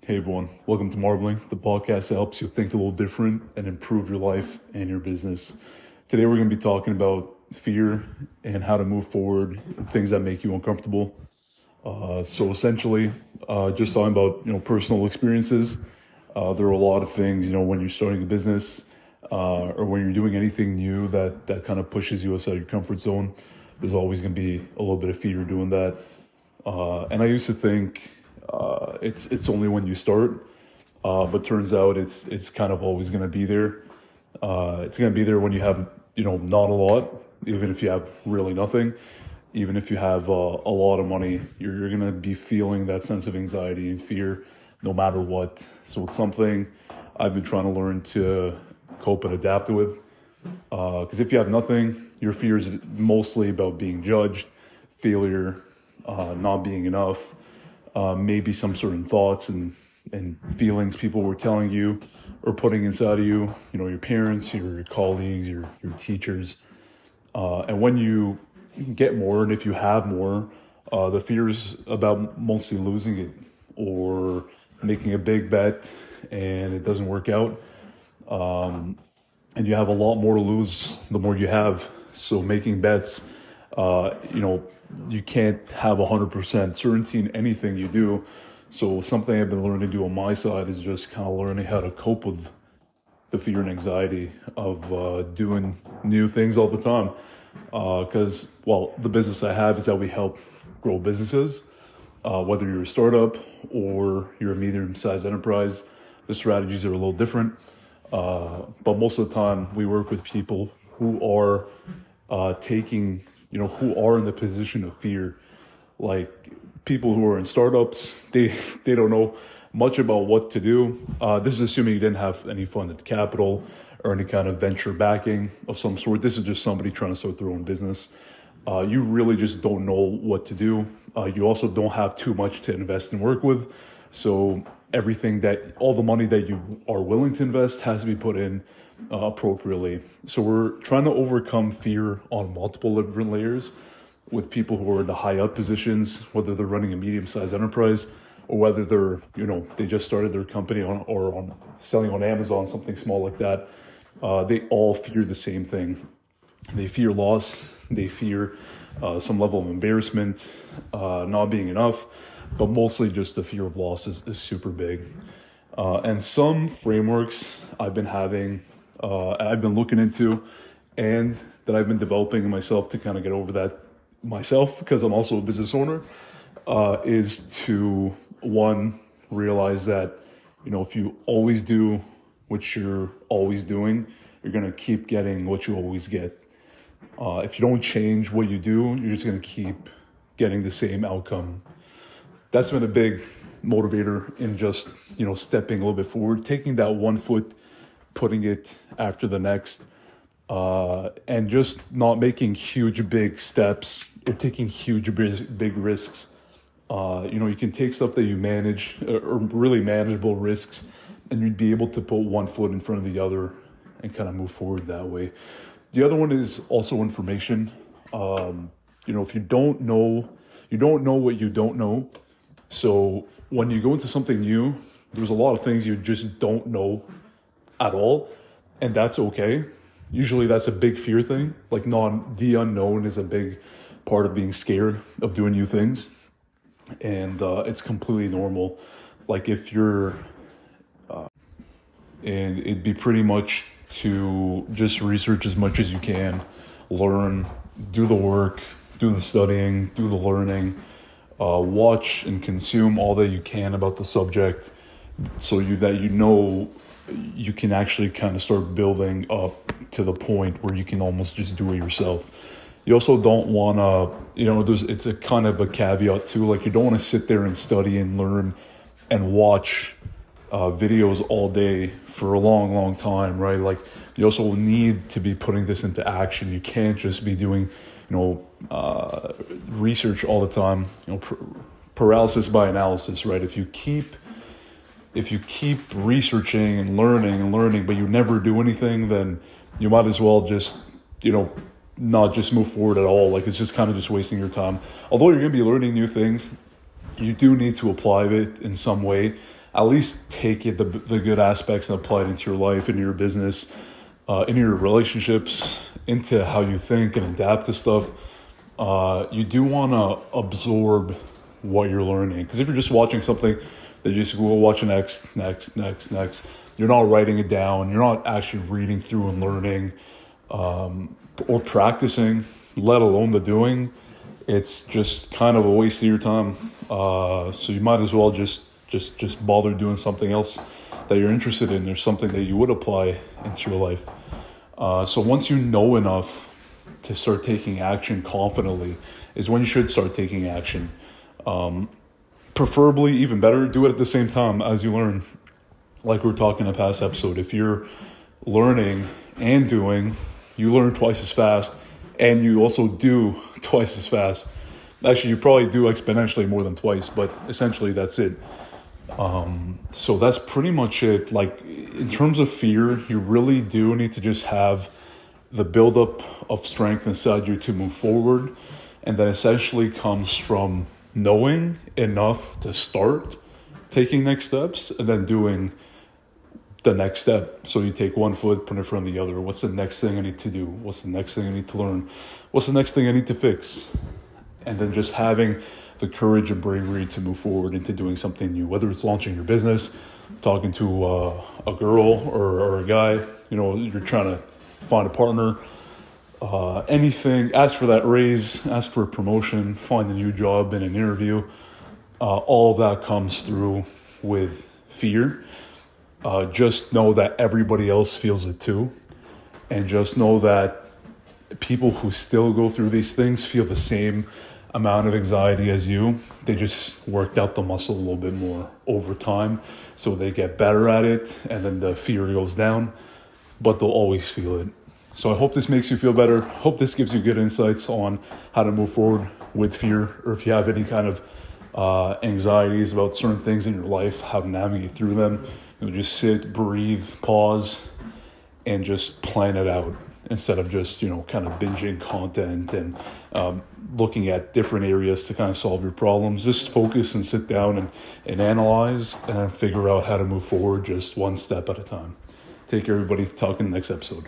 Hey everyone, welcome to Marbling, the podcast that helps you think a little different and improve your life and your business. Today we're going to be talking about fear and how to move forward, things that make you uncomfortable. So essentially, just talking about personal experiences. There are a lot of things when you're starting a business or when you're doing anything new that kind of pushes you outside your comfort zone. There's always going to be a little bit of fear doing that. And I used to think it's only when you start, but turns out it's kind of always going to be there. It's going to be there when you have not a lot, even if you have really nothing. Even if you have a lot of money, you're going to be feeling that sense of anxiety and fear no matter what. So it's something I've been trying to learn to cope and adapt with. Because if you have nothing, your fear is mostly about being judged, failure, not being enough, maybe some certain thoughts and feelings people were telling you or putting inside of you, your parents, your colleagues, your teachers. And when you get more, and if you have more, the fear is about mostly losing it or making a big bet and it doesn't work out. And you have a lot more to lose the more you have. So making bets, you can't have 100% certainty in anything you do. So something I've been learning to do on my side is just kind of learning how to cope with the fear and anxiety of doing new things all the time. Because, the business I have is that we help grow businesses. Whether you're a startup or you're a medium-sized enterprise, the strategies are a little different. But most of the time, we work with people who are who are in the position of fear. Like people who are in startups, they don't know much about what to do. This is assuming you didn't have any funded capital or any kind of venture backing of some sort. This is just somebody trying to start their own business. You really just don't know what to do. You also don't have too much to invest and work with. So all the money that you are willing to invest has to be put in appropriately. So we're trying to overcome fear on multiple different layers with people who are in the high up positions, whether they're running a medium-sized enterprise or whether they're, they just started their company on selling on Amazon, something small like that. They all fear the same thing. They fear loss. They fear some level of embarrassment, not being enough, but mostly just the fear of loss is super big. And some frameworks I've been looking into and that I've been developing myself to kind of get over that myself, because I'm also a business owner, is to, one, realize that, if you always do what you're always doing, you're going to keep getting what you always get. If you don't change what you do, you're just going to keep getting the same outcome. That's been a big motivator in just, stepping a little bit forward, taking that 1 foot, putting it after the next, and just not making huge, big steps or taking huge, big risks. You can take stuff that you manage or really manageable risks, and you'd be able to put 1 foot in front of the other and kind of move forward that way. The other one is also information. If you don't know what you don't know. So when you go into something new, there's a lot of things you just don't know at all, and that's okay. Usually that's a big fear thing. Like the unknown is a big part of being scared of doing new things, and it's completely normal. Like if you're, and it'd be pretty much to just research as much as you can, learn, do the work, do the studying, do the learning, watch and consume all that you can about the subject, so you can actually kind of start building up to the point where you can almost just do it yourself. You also don't want to, it's a kind of a caveat too, like you don't want to sit there and study and learn and watch videos all day for a long, long time, right? Like you also need to be putting this into action. You can't just be doing, research all the time, paralysis by analysis, right? If you keep researching and learning, but you never do anything, then you might as well just, not just move forward at all. Like it's just kind of just wasting your time. Although you're going to be learning new things, you do need to apply it in some way. at least take it, the good aspects, and apply it into your life, into your business, into your relationships, into how you think and adapt to stuff. You do want to absorb what you're learning, because if you're just watching something, they just go watch next. You're not writing it down. You're not actually reading through and learning, or practicing, let alone the doing. It's just kind of a waste of your time. So you might as well just bother doing something else that you're interested in. There's something that you would apply into your life. So once you know enough to start taking action confidently is when you should start taking action. Preferably, even better, do it at the same time as you learn. Like we were talking in a past episode, if you're learning and doing, you learn twice as fast, and you also do twice as fast. Actually, you probably do exponentially more than twice, but essentially that's it. So that's pretty much it. Like, in terms of fear, you really do need to just have the buildup of strength inside you to move forward. And that essentially comes from knowing enough to start taking next steps, and then doing the next step. So you take one foot, put it in front of the other. What's the next thing I need to do? What's the next thing I need to learn? What's the next thing I need to fix? And then just having the courage and bravery to move forward into doing something new, whether it's launching your business, talking to a girl or a guy, you're trying to find a partner, anything, ask for that raise, ask for a promotion, find a new job in an interview. All of that comes through with fear. Just know that everybody else feels it too. And just know that people who still go through these things feel the same amount of anxiety as you. They just worked out the muscle a little bit more over time, so they get better at it, and then the fear goes down, but they'll always feel it. So I hope this makes you feel better. Hope this gives you good insights on how to move forward with fear, or if you have any kind of anxieties about certain things in your life, how to navigate through them. Just sit, breathe, pause, and just plan it out, instead of just, kind of binging content and looking at different areas to kind of solve your problems. Just focus and sit down and analyze and figure out how to move forward just one step at a time. Take care, everybody. Talk in the next episode.